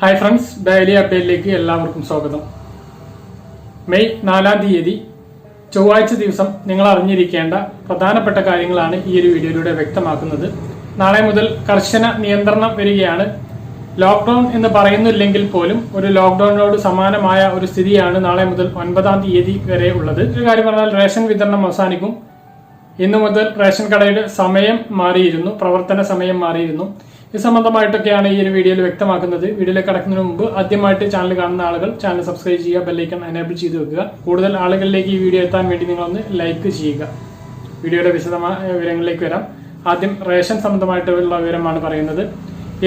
Hi friends, daily അപ്ഡേറ്റിലേക്ക് എല്ലാവർക്കും സ്വാഗതം. May 4-ാം തീയതി ചൊവ്വാഴ്ച ദിവസം നിങ്ങൾ അറിഞ്ഞിരിക്കേണ്ട പ്രധാനപ്പെട്ട കാര്യങ്ങളാണ് ഈ ഒരു വീഡിയോയിലൂടെ വ്യക്തമാക്കുന്നത്. നാളെ മുതൽ കർശന നിയന്ത്രണം വരികയാണ്. ലോക്ക്ഡൌൺ എന്ന് പറയുന്നില്ലെങ്കിൽ പോലും ഒരു ലോക്ക്ഡൌണിനോട് സമാനമായ ഒരു സ്ഥിതിയാണ് നാളെ മുതൽ 9-ാം തീയതി വരെ ഉള്ളത്. ഒരു കാര്യം പറഞ്ഞാൽ റേഷൻ വിതരണം അവസാനിക്കും. ഇന്നു മുതൽ റേഷൻ കടയുടെ സമയം മാറിയിരുന്നു, പ്രവർത്തന സമയം മാറിയിരുന്നു. ഇത് സംബന്ധമായിട്ടൊക്കെയാണ് ഈ ഒരു വീഡിയോയിൽ വ്യക്തമാക്കുന്നത്. വീഡിയോയിലേക്ക് കടക്കുന്നതിന് മുമ്പ് ആദ്യമായിട്ട് ചാനൽ കാണുന്ന ആളുകൾ ചാനൽ സബ്സ്ക്രൈബ് ചെയ്യുക, ബെല്ലൈക്കൺ എനേബിൾ ചെയ്ത് വെക്കുക. കൂടുതൽ ആളുകളിലേക്ക് ഈ വീഡിയോ എത്താൻ വേണ്ടി നിങ്ങളൊന്ന് ലൈക്ക് ചെയ്യുക. വീഡിയോയുടെ വിശദമായ വിവരങ്ങളിലേക്ക് വരാം. ആദ്യം റേഷൻ സംബന്ധമായിട്ടുള്ള വിവരമാണ് പറയുന്നത്.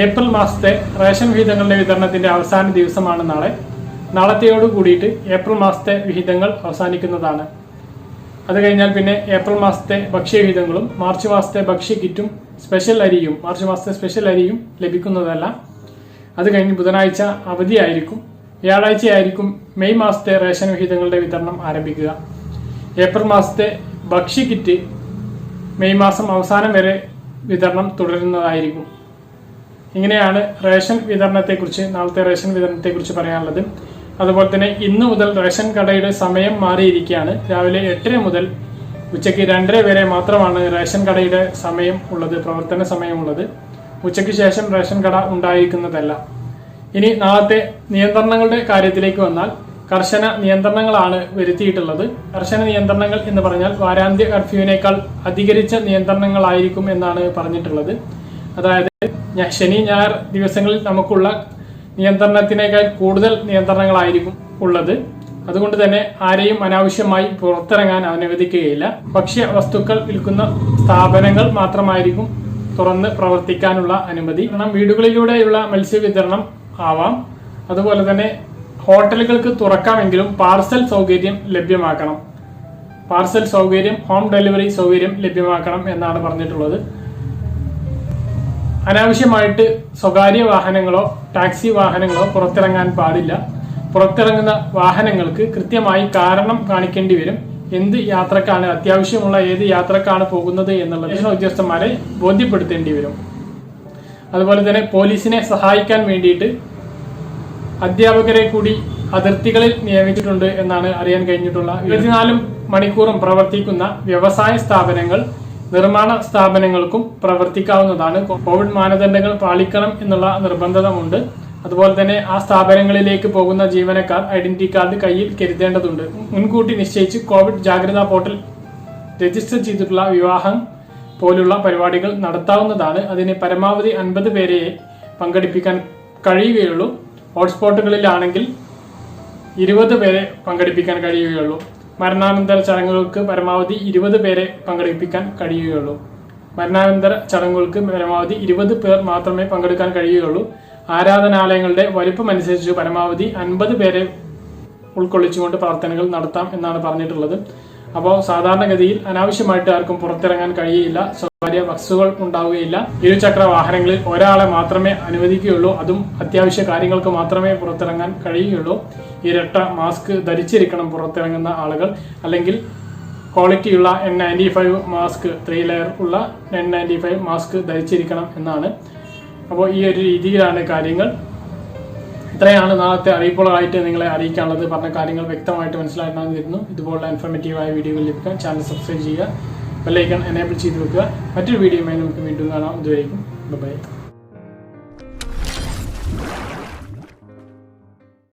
ഏപ്രിൽ മാസത്തെ റേഷൻ വിഹിതങ്ങളുടെ വിതരണത്തിന്റെ അവസാന ദിവസമാണ് നാളെ. നാളത്തെയോട് കൂടിയിട്ട് ഏപ്രിൽ മാസത്തെ വിഹിതങ്ങൾ അവസാനിക്കുന്നതാണ്. അത് കഴിഞ്ഞാൽ പിന്നെ ഏപ്രിൽ മാസത്തെ ഭക്ഷ്യവിഹിതങ്ങളും മാർച്ച് മാസത്തെ ഭക്ഷ്യ കിറ്റും സ്പെഷ്യൽ അരിയും മാർച്ച് മാസത്തെ സ്പെഷ്യൽ അരിയും ലഭിക്കുന്നതല്ല. അത് കഴിഞ്ഞ് ബുധനാഴ്ച അവധിയായിരിക്കും. വ്യാഴാഴ്ചയായിരിക്കും മെയ് മാസത്തെ റേഷൻ വിഹിതങ്ങളുടെ വിതരണം ആരംഭിക്കുക. ഏപ്രിൽ മാസത്തെ ഭക്ഷ്യ കിറ്റ് മെയ് മാസം അവസാനം വരെ വിതരണം തുടരുന്നതായിരിക്കും. ഇങ്ങനെയാണ് റേഷൻ വിതരണത്തെക്കുറിച്ച്, നാളത്തെ റേഷൻ വിതരണത്തെക്കുറിച്ച് പറയാനുള്ളത്. അതുപോലെ തന്നെ ഇന്നു മുതൽ റേഷൻ കടയുടെ സമയം മാറിയിരിക്കുകയാണ്. രാവിലെ 8 മുതൽ ഉച്ചയ്ക്ക് 2 വരെ മാത്രമാണ് റേഷൻ കടയുടെ സമയം ഉള്ളത്, പ്രവർത്തന സമയമുള്ളത്. ഉച്ചയ്ക്ക് ശേഷം റേഷൻ കട ഉണ്ടായിരിക്കുന്നതല്ല. ഇനി നാളത്തെ നിയന്ത്രണങ്ങളുടെ കാര്യത്തിലേക്ക് വന്നാൽ കർശന നിയന്ത്രണങ്ങളാണ് വരുത്തിയിട്ടുള്ളത്. കർശന നിയന്ത്രണങ്ങൾ എന്ന് പറഞ്ഞാൽ വാരാന്ത്യ കർഫ്യൂവിനേക്കാൾ അധികരിച്ച നിയന്ത്രണങ്ങളായിരിക്കും എന്നാണ് പറഞ്ഞിട്ടുള്ളത്. അതായത് ശനി ഞായർ ദിവസങ്ങളിൽ നമുക്കുള്ള നിയന്ത്രണത്തിനേക്കാൾ കൂടുതൽ നിയന്ത്രണങ്ങളായിരിക്കും ഉള്ളത്. അതുകൊണ്ട് തന്നെ ആരെയും അനാവശ്യമായി പുറത്തിറങ്ങാൻ അനുവദിക്കുകയില്ല. ഭക്ഷ്യ വസ്തുക്കൾ വിൽക്കുന്ന സ്ഥാപനങ്ങൾ മാത്രമായിരിക്കും തുറന്ന് പ്രവർത്തിക്കാനുള്ള അനുമതി. കാരണം വീടുകളിലൂടെയുള്ള മത്സ്യവിതരണം ആവാം. അതുപോലെ തന്നെ ഹോട്ടലുകൾക്ക് തുറക്കാമെങ്കിലും പാർസൽ സൗകര്യം ലഭ്യമാക്കണം. പാർസൽ സൗകര്യം, ഹോം ഡെലിവറി സൗകര്യം ലഭ്യമാക്കണം എന്നാണ് പറഞ്ഞിട്ടുള്ളത്. അനാവശ്യമായിട്ട് സ്വകാര്യ വാഹനങ്ങളോ ടാക്സി വാഹനങ്ങളോ പുറത്തിറങ്ങാൻ പാടില്ല. പുറത്തിറങ്ങുന്ന വാഹനങ്ങൾക്ക് കൃത്യമായി കാരണം കാണിക്കേണ്ടി വരും. എന്ത് യാത്രക്കാണ്, അത്യാവശ്യമുള്ള ഏത് യാത്രക്കാണ് പോകുന്നത് എന്നുള്ളത് ഉദ്യോഗസ്ഥന്മാരെ ബോധ്യപ്പെടുത്തേണ്ടി വരും. അതുപോലെ തന്നെ പോലീസിനെ സഹായിക്കാൻ വേണ്ടിയിട്ട് അധ്യാപകരെ കൂടി അതിർത്തികളിൽ നിയമിച്ചിട്ടുണ്ട് എന്നാണ് അറിയാൻ കഴിഞ്ഞിട്ടുള്ള. 24 മണിക്കൂറും പ്രവർത്തിക്കുന്ന വ്യവസായ സ്ഥാപനങ്ങൾ, നിർമ്മാണ സ്ഥാപനങ്ങൾക്കും പ്രവർത്തിക്കാവുന്നതാണ്. കോവിഡ് മാനദണ്ഡങ്ങൾ പാലിക്കണം എന്നുള്ള നിർബന്ധമുണ്ട്. അതുപോലെ തന്നെ ആ സ്ഥാപനങ്ങളിലേക്ക് പോകുന്ന ജീവനക്കാർ ഐഡന്റിറ്റി കാർഡ് കയ്യിൽ കരുതേണ്ടതുണ്ട്. മുൻകൂട്ടി നിശ്ചയിച്ച് കോവിഡ് ജാഗ്രതാ പോർട്ടൽ രജിസ്റ്റർ ചെയ്തിട്ടുള്ള വിവാഹം പോലുള്ള പരിപാടികൾ നടത്താവുന്നതാണ്. അതിന് പരമാവധി 50 പേരെ പങ്കെടുപ്പിക്കാൻ കഴിയുകയുള്ളൂ. ഹോട്ട്സ്പോട്ടുകളിലാണെങ്കിൽ 20 പേരെ പങ്കെടുപ്പിക്കാൻ കഴിയുകയുള്ളൂ. മരണാനന്തര ചടങ്ങുകൾക്ക് പരമാവധി 20 പേരെ പങ്കെടുപ്പിക്കാൻ കഴിയുകയുള്ളൂ. മരണാനന്തര ചടങ്ങുകൾക്ക് പരമാവധി 20 പേർ മാത്രമേ പങ്കെടുക്കാൻ കഴിയുകയുള്ളൂ. ആരാധനാലയങ്ങളുടെ വലുപ്പമനുസരിച്ച് പരമാവധി 50 പേരെ ഉൾക്കൊള്ളിച്ചുകൊണ്ട് പ്രവർത്തനങ്ങൾ നടത്താം എന്നാണ് പറഞ്ഞിട്ടുള്ളത്. അപ്പോൾ സാധാരണഗതിയിൽ അനാവശ്യമായിട്ട് ആർക്കും പുറത്തിറങ്ങാൻ കഴിയില്ല. സ്വകാര്യ ബസ്സുകൾ ഉണ്ടാവുകയില്ല. ഇരുചക്ര വാഹനങ്ങളിൽ ഒരാളെ മാത്രമേ അനുവദിക്കുകയുള്ളൂ. അതും അത്യാവശ്യ കാര്യങ്ങൾക്ക് മാത്രമേ പുറത്തിറങ്ങാൻ കഴിയുകയുള്ളൂ. ഇരട്ട മാസ്ക് ധരിച്ചിരിക്കണം പുറത്തിറങ്ങുന്ന ആളുകൾ. അല്ലെങ്കിൽ ക്വാളിറ്റിയുള്ള N95 മാസ്ക്, 3 ലെയർ ഉള്ള N95 മാസ്ക് ധരിച്ചിരിക്കണം എന്നാണ്. അപ്പോൾ ഈ ഒരു രീതിയിലാണ് കാര്യങ്ങൾ. ഇത്രയാണ് നാളത്തെ അറിയിപ്പുകളായിട്ട് നിങ്ങളെ അറിയിക്കാനുള്ളത്. പറഞ്ഞ കാര്യങ്ങൾ വ്യക്തമായിട്ട് മനസ്സിലാക്കണമെന്ന് കരുതുന്നു. ഇതുപോലുള്ള ഇൻഫോർമേറ്റീവായ വീഡിയോകൾ ലഭിക്കാൻ ചാനൽ സബ്സ്ക്രൈബ് ചെയ്യുക, ബെല്ലൈക്കൺ എനേബിൾ ചെയ്ത് വെക്കുക. മറ്റൊരു വീഡിയോയുമായി നമുക്ക് വീണ്ടും കാണാം. ഇതുവരെയും ബൈ.